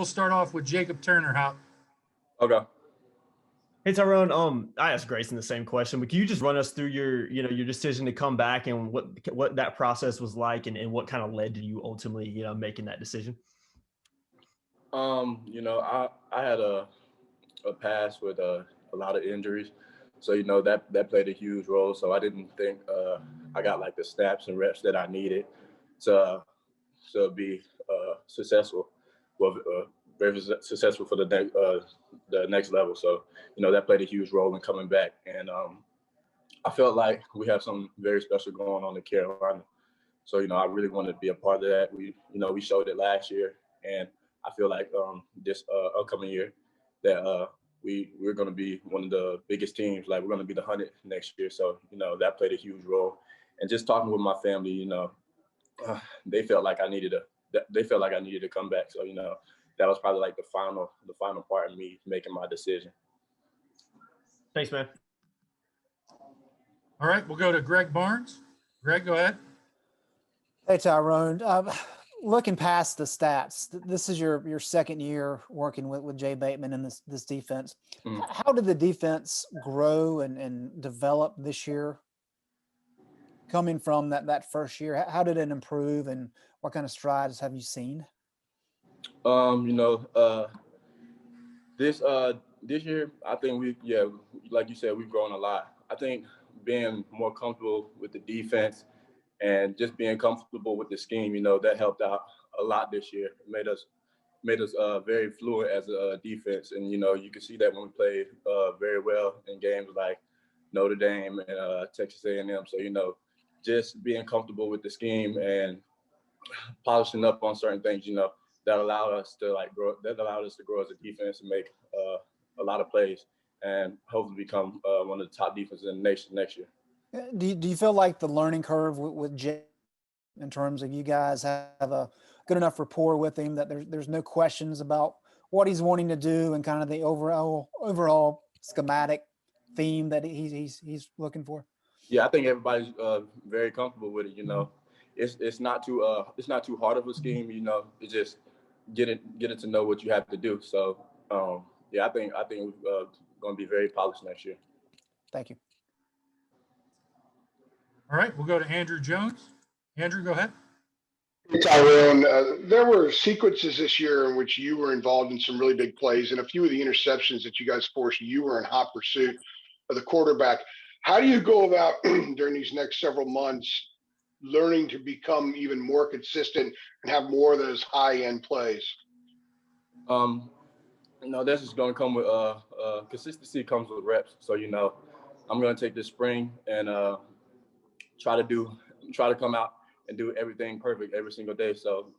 We'll start off with Jacob Turner, Hop. Okay. Hey Tyrone, I asked Grayson the same question, but can you just run us through your decision to come back and what that process was like and what kind of led to you ultimately, making that decision? I had a past with a lot of injuries, so that played a huge role. So I didn't think I got like the snaps and reps that I needed to be successful. Well, very successful for the next level. So that played a huge role in coming back, and I felt like we have something very special going on in Carolina. So I really wanted to be a part of that. We showed it last year, and I feel like this upcoming year that we're going to be one of the biggest teams. Like, we're going to be the 100 next year. So that played a huge role. And just talking with my family, they felt like I needed to come back. So that was probably like the final part of me making my decision. Thanks, man. All right, we'll go to Greg Barnes. Greg, go ahead. Hey, Tyrone. Looking past the stats, this is your second year working with Jay Bateman in this defense. Mm. How did the defense grow and develop this year? Coming from that first year, how did it improve, and what kind of strides have you seen? This year, I think like you said, we've grown a lot. I think being more comfortable with the defense and just being comfortable with the scheme, that helped out a lot this year. It made us very fluid as a defense, and you can see that when we played very well in games like Notre Dame and Texas A&M. So just being comfortable with the scheme and polishing up on certain things, that allowed us to grow. That allowed us to grow as a defense and make a lot of plays, and hopefully become one of the top defenses in the nation next year. Do you feel like the learning curve with Jay, in terms of you guys have a good enough rapport with him that there's no questions about what he's wanting to do and kind of the overall schematic theme that he's looking for? Yeah, I think everybody's very comfortable with it. It's not too hard of a scheme. It's just get it to know what you have to do. So I think we're going to be very polished next year. Thank you. All right, we'll go to Andrew Jones. Andrew, go ahead. Hey, Tyrone, there were sequences this year in which you were involved in some really big plays, and a few of the interceptions that you guys forced, you were in hot pursuit of the quarterback. How do you go about during these next several months learning to become even more consistent and have more of those high-end plays? This is going to come with consistency comes with reps. So I'm going to take this spring and try to come out and do everything perfect every single day. So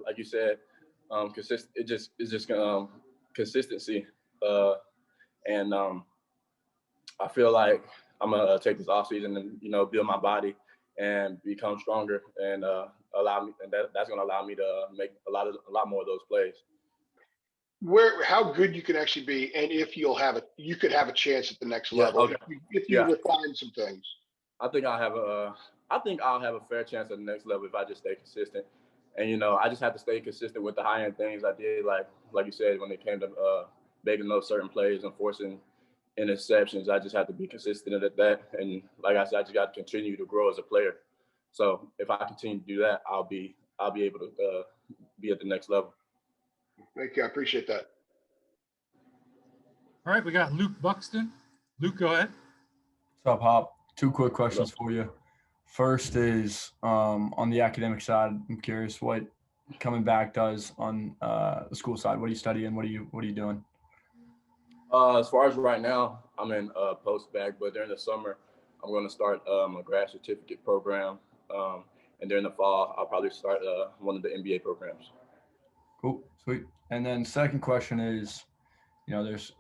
like you said, it's just consistency, and I feel like I'm gonna take this off season and build my body and become stronger, and that's gonna allow me to make a lot more of those plays. How good you can actually be, and if you could have a chance at the next level, okay, if you refine some things. I think I'll have a fair chance at the next level if I just stay consistent. And I just have to stay consistent with the high end things I did, like you said, when it came to making those certain plays and forcing interceptions. I just have to be consistent at that. And like I said, I just got to continue to grow as a player. So if I continue to do that, I'll be able to be at the next level. Thank you. I appreciate that. All right, we got Luke Buxton. Luke, go ahead. What's up, Hop? 2 quick questions for you. First is on the academic side. I'm curious what coming back does on the school side. What are you studying? What are you doing? As far as right now, I'm in post-bac, but during the summer, I'm going to start a grad certificate program, and during the fall, I'll probably start one of the MBA programs. Cool, sweet. And then second question is, there's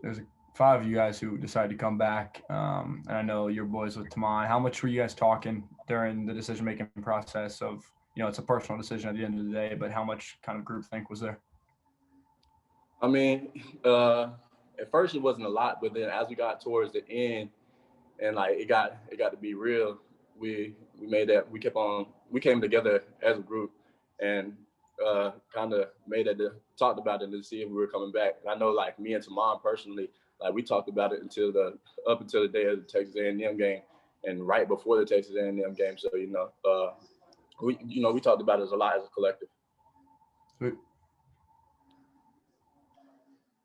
5 of you guys who decided to come back, and I know your boys with Tamai. How much were you guys talking during the decision-making process of, it's a personal decision at the end of the day, but how much kind of groupthink was there? I mean, at first it wasn't a lot, but then as we got towards the end and it got to be real, we came together as a group, and kind of talked about it to see if we were coming back. And I know like me and Tamon personally, like we talked about it up until the day of the Texas A&M game and right before the Texas A&M game. So, we talked about it a lot as a collective. Sweet.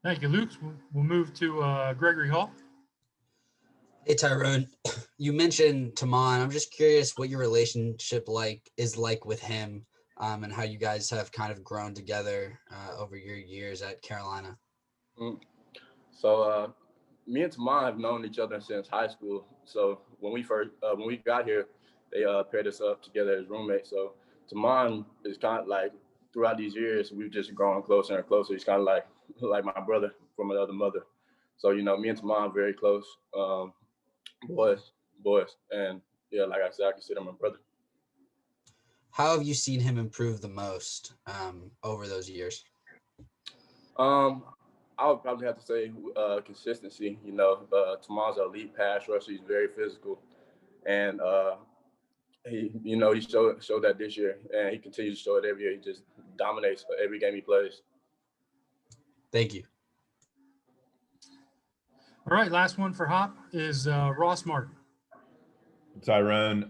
Thank you, Luke. We'll move to Gregory Hall. Hey, Tyrone, you mentioned Tamon. I'm just curious what your relationship is like with him, and how you guys have kind of grown together over your years at Carolina. So me and Tamon have known each other since high school. So when we got here, they paired us up together as roommates. So Tamon is kind of like throughout these years, we've just grown closer and closer. He's kind of like my brother from another mother. So, me and Tamon are very close. Boys. And yeah, like I said, I consider him my brother. How have you seen him improve the most over those years? I would probably have to say consistency. Tamon's an elite pass rusher. He's very physical. And he showed that this year, and he continues to show it every year. He just dominates every game he plays. Thank you. All right, last one for Hop is Ross Martin. Tyrone,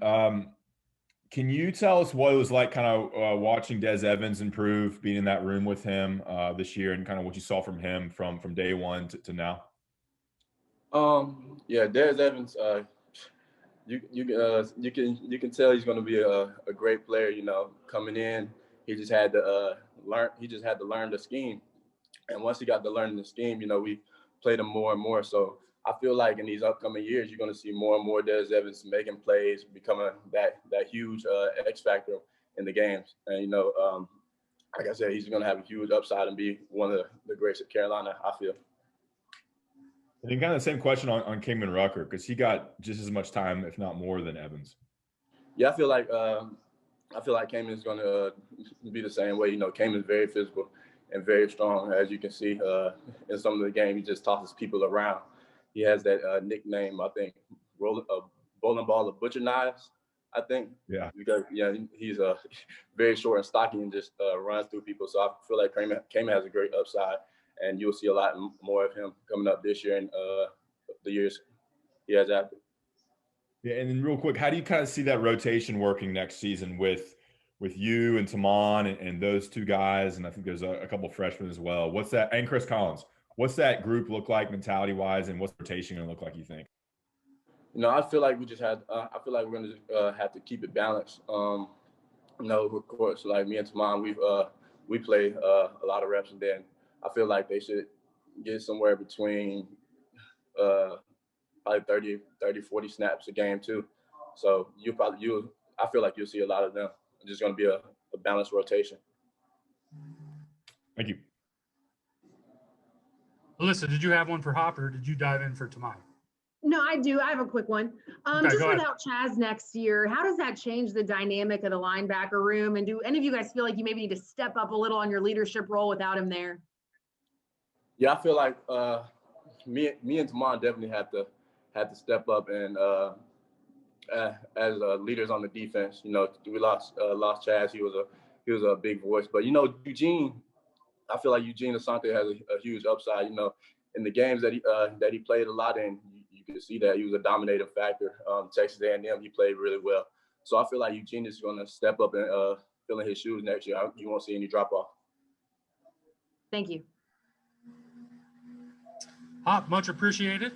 can you tell us what it was like kind of watching Des Evans improve, being in that room with him this year, and kind of what you saw from him from day one to now? Yeah, Des Evans, you can tell he's going to be a great player. Coming in, he just had to learn the scheme, and once he got to learn the scheme, we played him more and more. So I feel like in these upcoming years, you're going to see more and more Des Evans making plays, becoming that huge X factor in the games. And like I said, he's going to have a huge upside and be one of the greats at Carolina, I feel. And then kind of the same question on Kingman Rucker, because he got just as much time, if not more, than Evans. Yeah, I feel like Kingman is going to be the same way. Kingman is very physical and very strong, as you can see in some of the game. He just tosses people around. He has that nickname, I think, bowling ball of butcher knives, I think. Yeah. Because he's very short and stocky and just runs through people. So I feel like Kingman has a great upside, and you'll see a lot more of him coming up this year and the years he has after. Yeah, and then real quick, how do you kind of see that rotation working next season with you and Tamon and those two guys? And I think there's a couple of freshmen as well. And Chris Collins. What's that group look like mentality-wise, and what's the rotation going to look like, you think? I feel like I feel like we're going to have to keep it balanced. Of course, like me and Tamon, we play a lot of reps, and then I feel like they should get somewhere between probably 30, 40 snaps a game too. So I feel like you'll see a lot of them. It's just going to be a balanced rotation. Thank you. Alyssa, did you have one for Hopper? Or did you dive in for Tamon? No, I do. I have a quick one. Okay, just go ahead. without Chaz next year, how does that change the dynamic of the linebacker room? And do any of you guys feel like you maybe need to step up a little on your leadership role without him there? Yeah, I feel like me and Tamon definitely had to step up and as leaders on the defense. We lost Chaz. He was a big voice, but Eugene. I feel like Eugene Asante has a huge upside. In the games that he played a lot in, you could see that he was a dominating factor. Texas A&M, he played really well. So I feel like Eugene is going to step up and fill in his shoes next year. You won't see any drop off. Thank you. Hop, much appreciated.